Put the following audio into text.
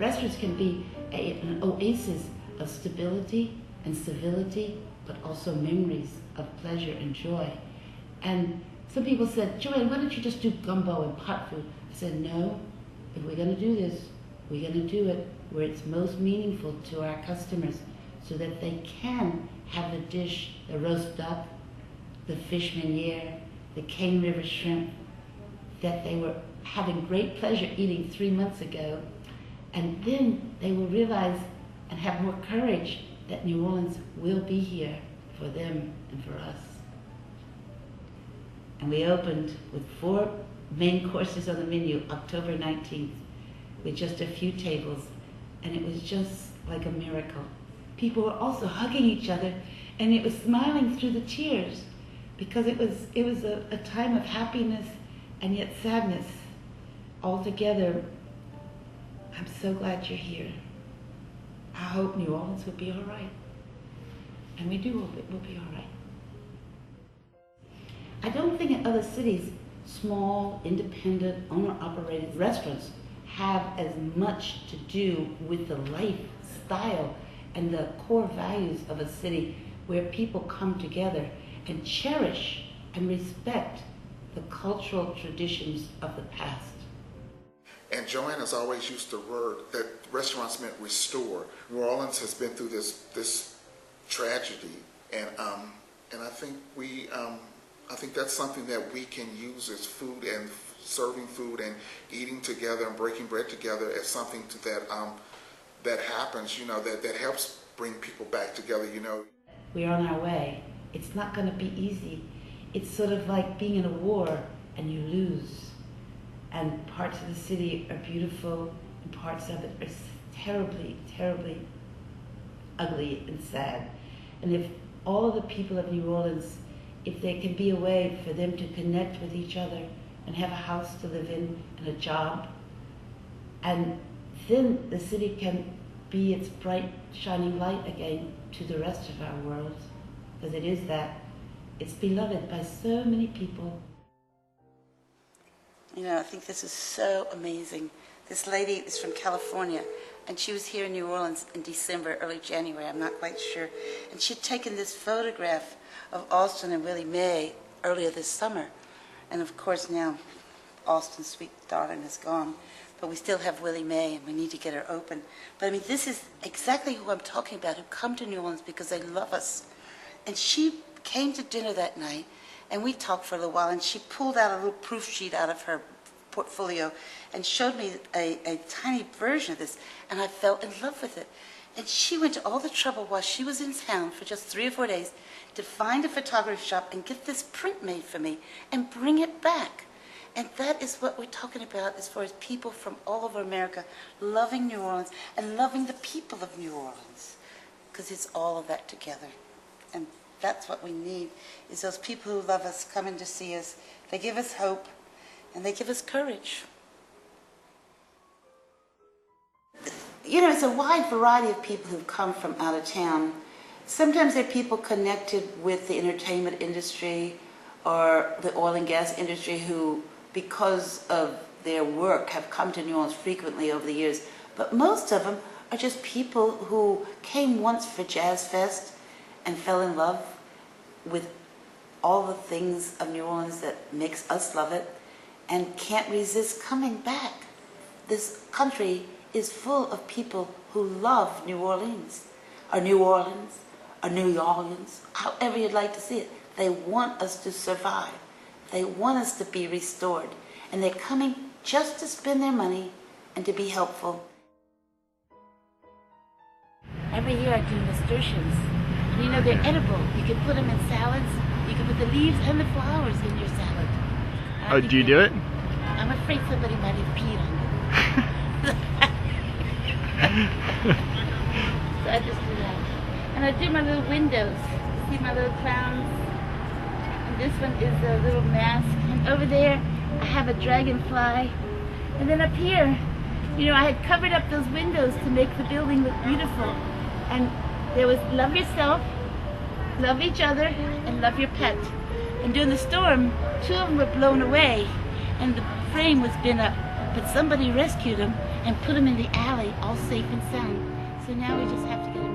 restaurants can be an oasis of stability and civility, but also memories of pleasure and joy. And some people said, Joanne, why don't you just do gumbo and pot food? I said, no, if we're going to do this, we're going to do it where it's most meaningful to our customers so that they can have the dish, the roast duck, the fish meuniere, the Cane River shrimp, that they were having great pleasure eating 3 months ago. And then they will realize and have more courage that New Orleans will be here for them and for us. And we opened with 4 main courses on the menu October 19th with just a few tables, and it was just like a miracle. People were also hugging each other, and it was smiling through the tears because it was a time of happiness and yet sadness all together. I'm so glad you're here. I hope New Orleans will be all right. And we do hope it will be all right. I don't think in other cities, small, independent, owner-operated restaurants have as much to do with the lifestyle and the core values of a city where people come together and cherish and respect the cultural traditions of the past. And Joanne has always used the word that restaurants meant restore. New Orleans has been through this tragedy, and I think that's something that we can use as food and serving food and eating together and breaking bread together as something that happens, that helps bring people back together, We're on our way. It's not going to be easy. It's sort of like being in a war and you lose. And parts of the city are beautiful and parts of it are terribly, terribly ugly and sad. And if all of the people of New Orleans, if there can be a way for them to connect with each other and have a house to live in and a job, and then the city can be its bright, shining light again to the rest of our world, because it is that. It's beloved by so many people. I think this is so amazing. This lady is from California, and she was here in New Orleans in December, early January, I'm not quite sure. And she'd taken this photograph of Austin and Willie Mae earlier this summer. And of course now Austin's sweet darling is gone, but we still have Willie Mae and we need to get her open. But I mean, this is exactly who I'm talking about, who come to New Orleans because they love us. And she came to dinner that night, and we talked for a little while, and she pulled out a little proof sheet out of her portfolio and showed me a tiny version of this, and I fell in love with it. And she went to all the trouble while she was in town for just 3 or 4 days to find a photography shop and get this print made for me and bring it back. And that is what we're talking about as far as people from all over America loving New Orleans and loving the people of New Orleans, because it's all of that together. And that's what we need, is those people who love us coming to see us. They give us hope and they give us courage. It's a wide variety of people who come from out of town. Sometimes they're people connected with the entertainment industry or the oil and gas industry who, because of their work, have come to New Orleans frequently over the years. But most of them are just people who came once for Jazz Fest and fell in love with all the things of New Orleans that makes us love it and can't resist coming back. This country is full of people who love New Orleans, or New Orleans, or New Orleans, however you'd like to see it. They want us to survive. They want us to be restored. And they're coming just to spend their money and to be helpful. Every year I do nasturtiums. They're edible. You can put them in salads. You can put the leaves and the flowers in your salad. Oh, do you do it? I'm afraid somebody might have peed on them. So I just do that. And I do my little windows. See my little clowns? And this one is a little mask. And over there, I have a dragonfly. And then up here, I had covered up those windows to make the building look beautiful. And there was love yourself, love each other, and love your pet. And during the storm, 2 of them were blown away, and the frame was bent up but somebody rescued him and put him in the alley, all safe and sound. So now we just have to get him